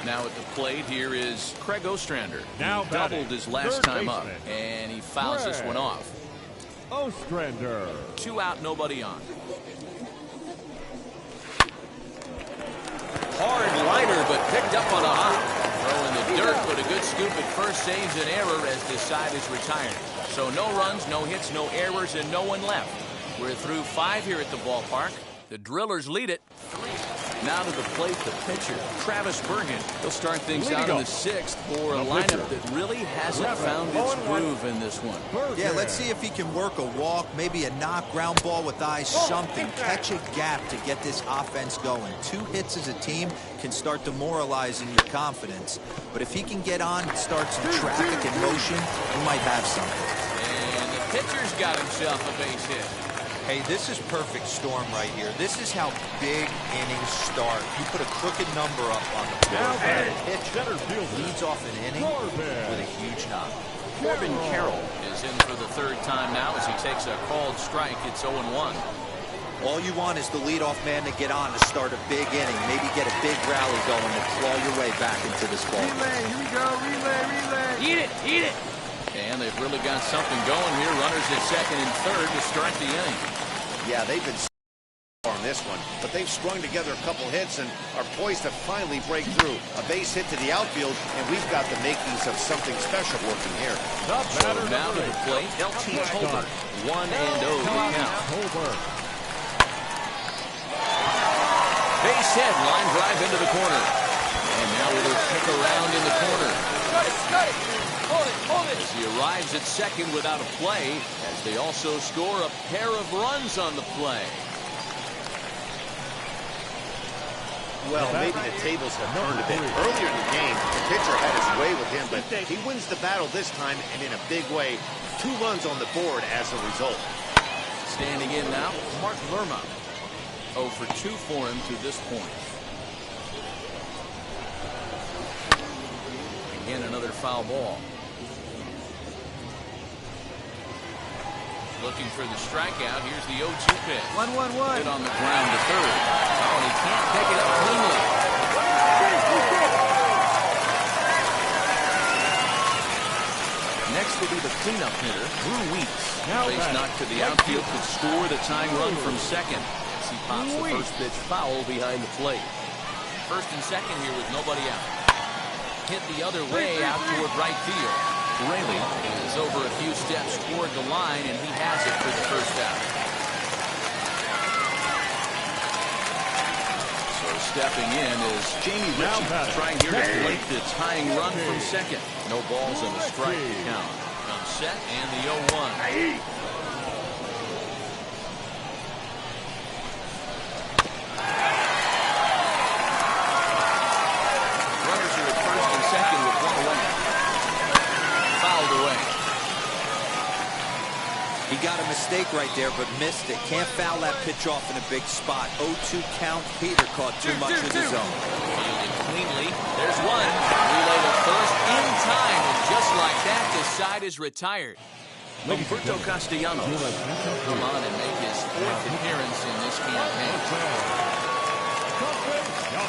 Now at the plate here is Craig Ostrander. Now He doubled his last third time up, baseman, and he fouls this one off. Ostrander. 2 out, nobody on. Hard liner, but picked up on a hop. Throw in the dirt, but a good scoop at first saves an error as this side is retired. So no runs, no hits, no errors, and no one left. We're through 5 here at the ballpark. The Drillers lead it. Now to the plate, the pitcher, Travis Bergen. He'll start things out in the 6th for a lineup that really hasn't found its groove in this one. Yeah, let's see if he can work a walk, maybe a knock, ground ball with eyes, something. Catch a gap to get this offense going. 2 hits as a team can start demoralizing your confidence. But if he can get on and start some traffic and motion, he might have something. And the pitcher's got himself a base hit. Hey, this is perfect storm right here. This is how big innings start. You put a crooked number up on the board, and the pitcher leads off an inning with a huge knock. Corbin Carroll is in for the 3rd time now as he takes a called strike. It's 0-1. All you want is the leadoff man to get on to start a big inning, maybe get a big rally going to claw your way back into this ball. Relay, here we go, relay. Eat it, eat it. And they've really got something going here. Runners at 2nd and 3rd to start the inning. Yeah, they've been on this one, but they've strung together a couple hits and are poised to finally break through. A base hit to the outfield, and we've got the makings of something special working here. So now to the plate, LT Tolbert. 1-0 the count. Base hit, line drive into the corner. And now it'll kick around in the corner. Cut it. Hold it. As he arrives at 2nd without a play, as they also score a pair of runs on the play. Well, maybe the tables have turned a bit. Earlier in the game, the pitcher had his way with him, but he wins the battle this time and in a big way. 2 runs on the board as a result. Standing in now, Mark Lerma. 0 for 2 for him to this point. Again, another foul ball. Looking for the strikeout. Here's the 0-2 pitch. 1-1-1. Hit on the ground to 3rd. Oh, and he can't pick it up cleanly. Next will be the cleanup hitter, Drew Weeks. Base knock to the outfield could score the tying run from 2nd. As he pops the first pitch foul behind the plate. 1st and 2nd here with nobody out. Hit the other way out toward right field. Rayleigh is over a few steps toward the line, and he has it for the 1st out. So stepping in is Jamie Richardson, trying here to break the tying run from 2nd. No balls and a strike to count. Comes set and the 0-1. He got a mistake right there, but missed it. Can't foul that pitch off in a big spot. 0-2 count. Peter caught too much of his own. Fielded cleanly. There's one. Relay to first in time, and just like that, the side is retired. Humberto Castellanos come on and make his 4th appearance in this campaign.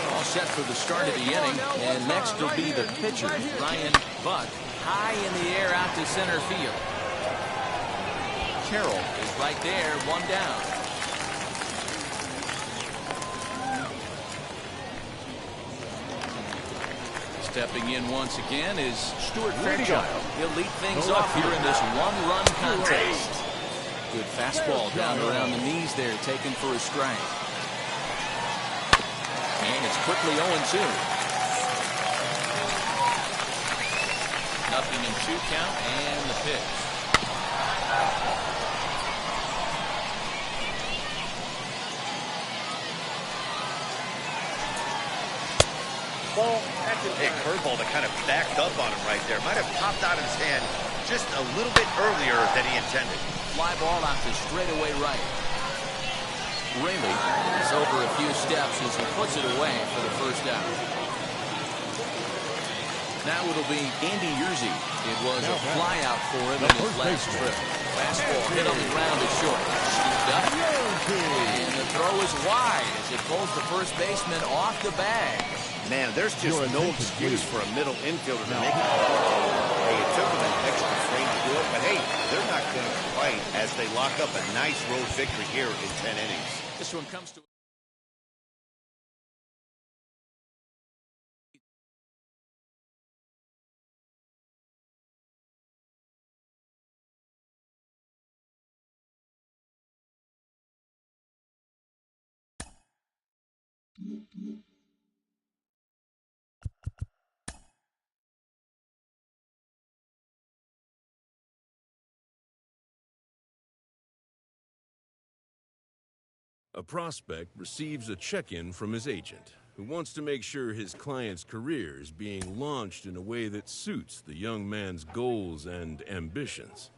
All set for the start of the inning, and next will be the pitcher, Ryan Buck, high in the air out to center field. Carroll is right there, 1 down. Stepping in once again is Stuart Fairchild. He'll lead things off here in this 1-run contest. Good fastball down around the knees there, taken for a strike. And it's quickly 0-2. 0-2 count and the pitch. A curveball that kind of backed up on him right there. Might have popped out of his hand just a little bit earlier than he intended. Fly ball out to straightaway right. Rayleigh is over a few steps as he puts it away for the 1st out. Now it'll be Andy Yerzy. It was a fly out for him in his last trip. Fastball hit on the ground to short. Picked up. And the throw is wide as it pulls the first baseman off the bag. Man, there's just no excuse for a middle infielder to make it. Hey, it took them an extra frame to do it, but hey, they're not going to fight as they lock up a nice road victory here in 10 innings. This one comes to... A prospect receives a check-in from his agent, who wants to make sure his client's career is being launched in a way that suits the young man's goals and ambitions.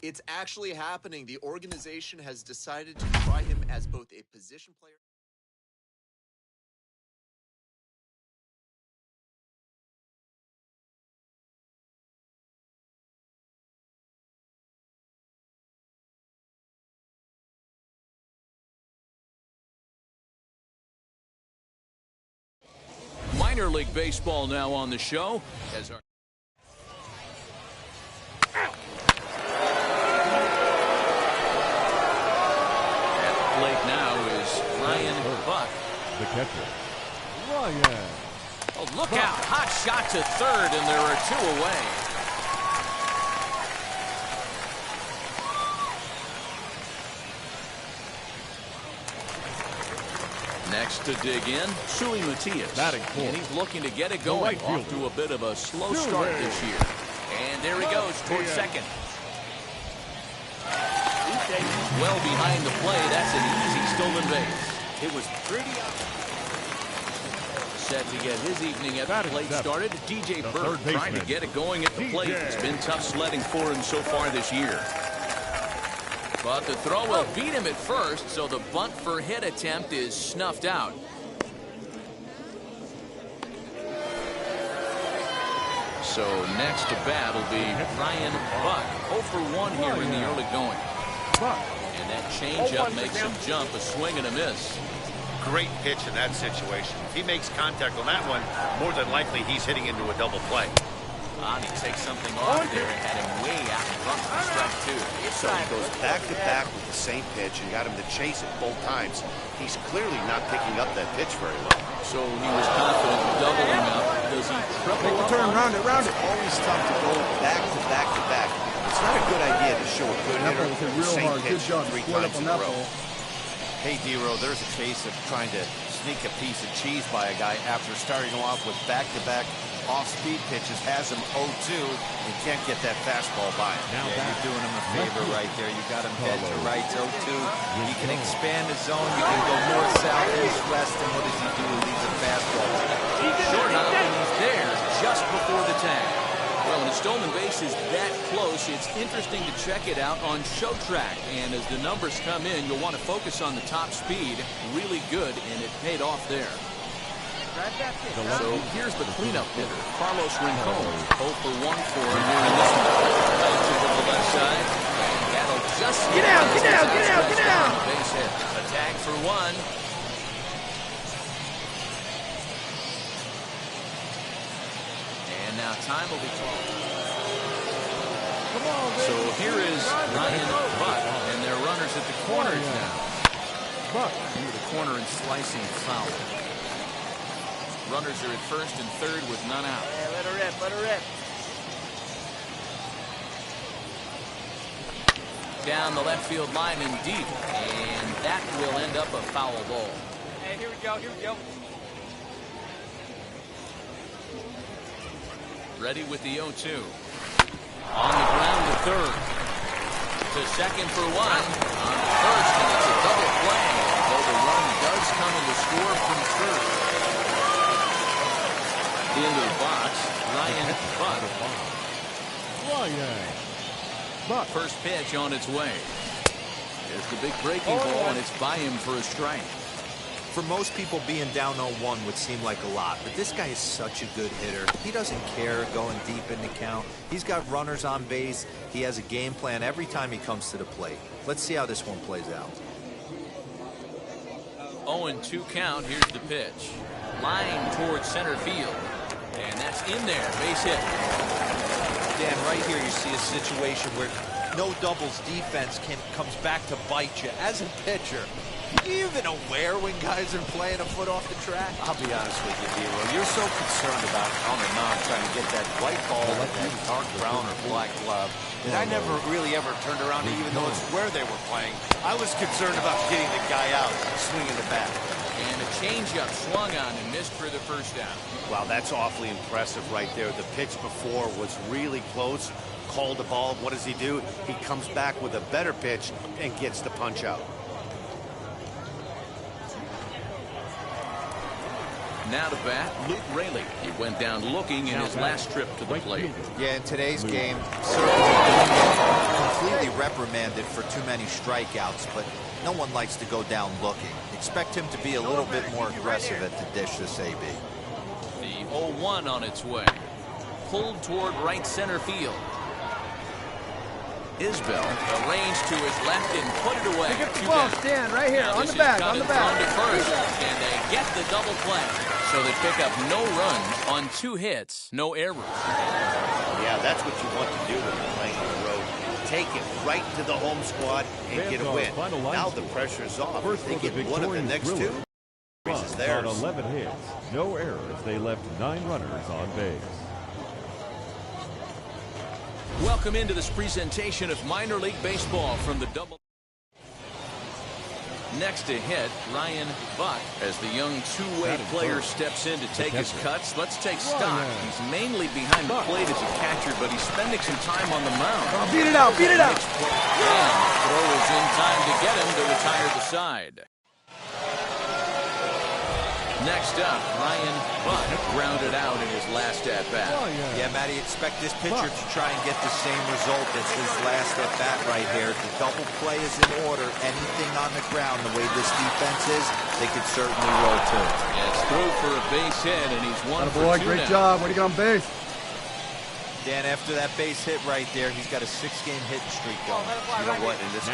It's actually happening. The organization has decided to try him as both a position player. Minor League Baseball now on the show. As our the catcher, Ryan. Oh, look out. Hot shot to third, and there are two away. Next to dig in, Suey Matias. And he's looking to get it going. Off to a bit of a slow start this year. And there he goes towards second. Well behind the play. That's an easy stolen base. It was pretty up. Set to get his evening at the plate started. DJ Burke trying to get it going at the plate. It's been tough sledding for him so far this year. But the throw will beat him at first, so the bunt for hit attempt is snuffed out. So next to bat will be Ryan Buck. 0 for 1 here in the early going. And that changeup makes him jump, a swing and a miss. Great pitch in that situation. If he makes contact on that one, more than likely he's hitting into a double play. And he takes something off there and had him way out in front for strike 2. So he goes back-to-back with the same pitch and got him to chase it both times. He's clearly not picking up that pitch very well. So he was confident doubling up. Does he triple up? Turn, round it. It's always tough to go back-to-back-to-back. It's not a good idea to show a good hitter the same pitch 3 times in a row. Hey, D-Row, there's a case of trying to sneak a piece of cheese by a guy after starting him off with back-to-back off-speed pitches, has him 0-2, and can't get that fastball by him. Yeah, you're doing him a favor right there. You got him head to right, 0-2. You can expand the zone. You can go north, south, east, west, and what does he do? He leaves a fastball. Short hop, and he's there just before the tag. Well, when a stolen base is that close, it's interesting to check it out on Show Track. And as the numbers come in, you'll want to focus on the top speed. Really good, and it paid off there. So here's the cleanup hitter, Carlos Rincon. 0 for 1 for him here in this one. To the left side. And that'll just get out. Base hit. A tag for 1. And now time will be called. So here is Ryan Buck, and they're runners at the corners now. Buck into the corner and slicing foul. Runners are at first and third with none out. Yeah, let her rip. Down the left field line and deep, and that will end up a foul ball. Hey, here we go. Ready with the 0-2. On the ground to third. To second for 1. On first, and it's a double play. Though the run does come in the score from third. Into the box, Ryan Buck. First pitch on its way. There's the big breaking ball, and it's by him for a strike. For most people, being down 0-1 would seem like a lot, but this guy is such a good hitter. He doesn't care going deep in the count. He's got runners on base. He has a game plan every time he comes to the plate. Let's see how this one plays out. 0-2 count. Here's the pitch. Line towards center field. And that's in there. Base hit. Dan, right here you see a situation where no doubles defense comes back to bite you. As a pitcher, are you even aware when guys are playing a foot off the track? I'll be honest with you, D-Row. You're so concerned about on the mound trying to get that white ball with that dark brown or black glove that I never really ever turned around to even notice where they were playing. I was concerned about getting the guy out, swinging the bat. And a changeup swung on and missed for the first down. Wow, that's awfully impressive right there. The pitch before was really close. Called the ball. What does he do? He comes back with a better pitch and gets the punch out. Now to bat, Luke Raley. He went down looking in his last trip to the plate. Yeah, in today's game, certainly completely reprimanded for too many strikeouts, but no one likes to go down looking. Expect him to be a little bit more aggressive at the dish this AB. The 0-1 on its way. Pulled toward right center field. Isbell arranged to his left and put it away. Pick up the ball, Stan, right here, on the back, on the back. To first, and they get the double play. So they pick up no runs on 2 hits, no errors. Yeah, that's what you want to do when you're playing on the road. Take it right to the home squad and get a win. Now the pressure's off. If they get one of the next 2, it's theirs. On 11 hits, no errors. They left 9 runners on base. Welcome into this presentation of minor league baseball from the double. Next to hit, Ryan Buck, as the young two-way player steps in to take his cuts. Let's take stock. He's mainly behind the plate as a catcher, but he's spending some time on the mound. Beat it out. And throw is in time to get him to retire the side. Next up, Ryan Buck grounded out in his last at-bat. Yeah, Matty, expect this pitcher to try and get the same result as his last at-bat right here. The double play is in order. Anything on the ground, the way this defense is, they could certainly roll too. It's through for a base hit, and he's 1 for 2 Great now. job. Way to get on base. Dan, after that base hit right there, he's got a 6-game hitting streak going. You know what? And this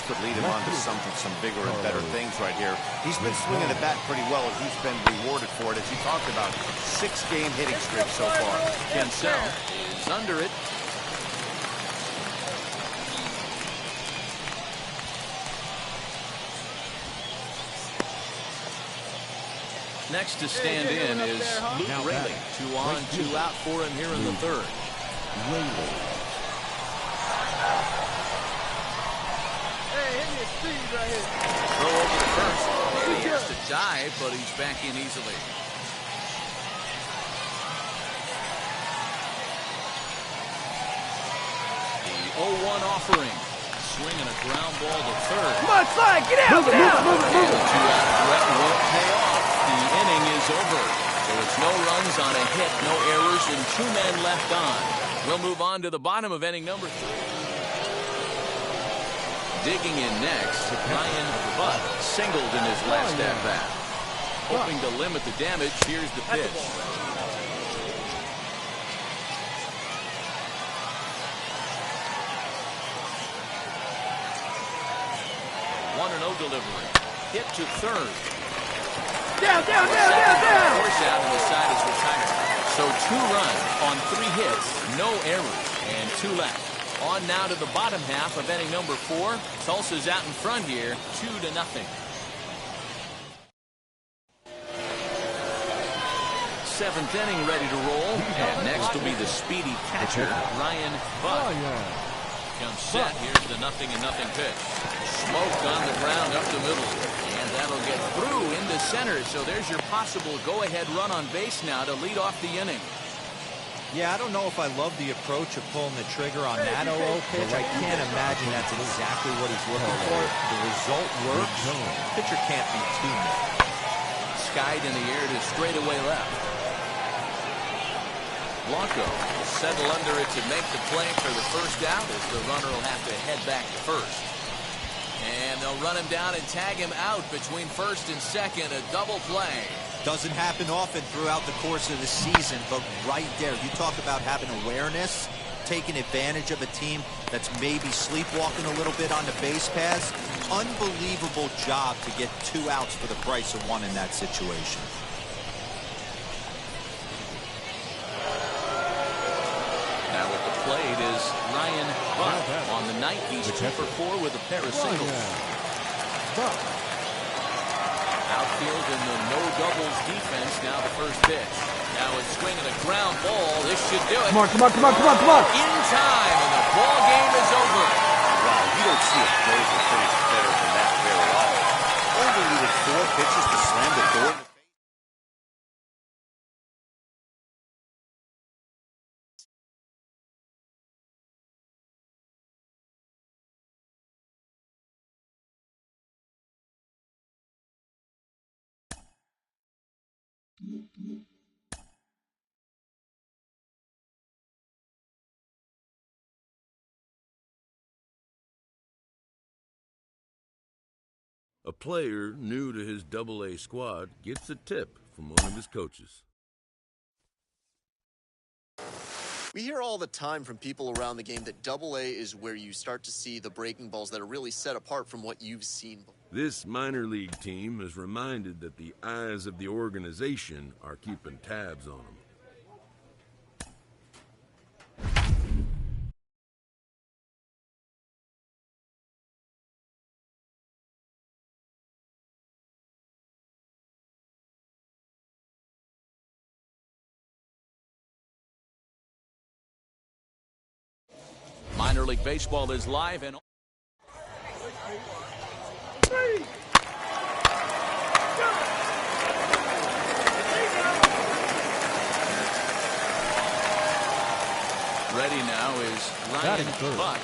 could lead him on to some bigger and better things right here. He's been swinging the bat pretty well, and he's been rewarded for it. As you talked about, 6-game hitting streak so far. Cancel He's under it. Next to stand in is Luke Raley. 2 on, 2 out for him here in the third. Throw over to first. And he has to dive, but he's back in easily. The 0-1 offering. Swinging a ground ball to third. Come on, slide, get out, get out. And the 2-out threat won't pay off. The inning is over. So it's no runs on a hit, no errors, and 2 men left on. We'll move on to the bottom of inning number 3. Digging in next, Ryan Butt singled in his last at-bat. Hoping to limit the damage, here's the pitch. 1-0 delivery. Hit to third. Down. Force out and the side is retired. So 2 runs on 3 hits, no errors, and 2 left. On now to the bottom half of inning number 4. Tulsa's out in front here, 2-0. 7th inning ready to roll. And next will be the speedy catcher, Ryan Buck. Comes set. Here's the 0-0 pitch. Smoke on the ground up the middle. And that'll get through into center. So there's your possible go-ahead run on base now to lead off the inning. Yeah, I don't know if I love the approach of pulling the trigger on that 0-0 pitch. I can't imagine that's exactly what he's looking for. The result works. Pitcher can't be too mad. Skied in the air to straightaway left. Blanco will settle under it to make the play for the first out as the runner will have to head back to first. And they'll run him down and tag him out between first and second. A double play. Doesn't happen often throughout the course of the season, but right there, you talk about having awareness, taking advantage of a team that's maybe sleepwalking a little bit on the base paths. Unbelievable job to get 2 outs for the price of 1 in that situation. Now at the plate is Ryan Buck. On the night, he's 2 for 4 with a pair of singles. Outfield in the no doubles defense. Now the first pitch. Now it's swinging a ground ball. This should do it. Come on. In time, and the ball game is over. Wow, you don't see a closer finish better than that very often. Only needed 4 pitches to slam the door. A player new to his AA squad gets a tip from one of his coaches. We hear all the time from people around the game that AA is where you start to see the breaking balls that are really set apart from what you've seen. This minor league team is reminded that the eyes of the organization are keeping tabs on them. Minor League Baseball is live and ready now is Ryan Buck.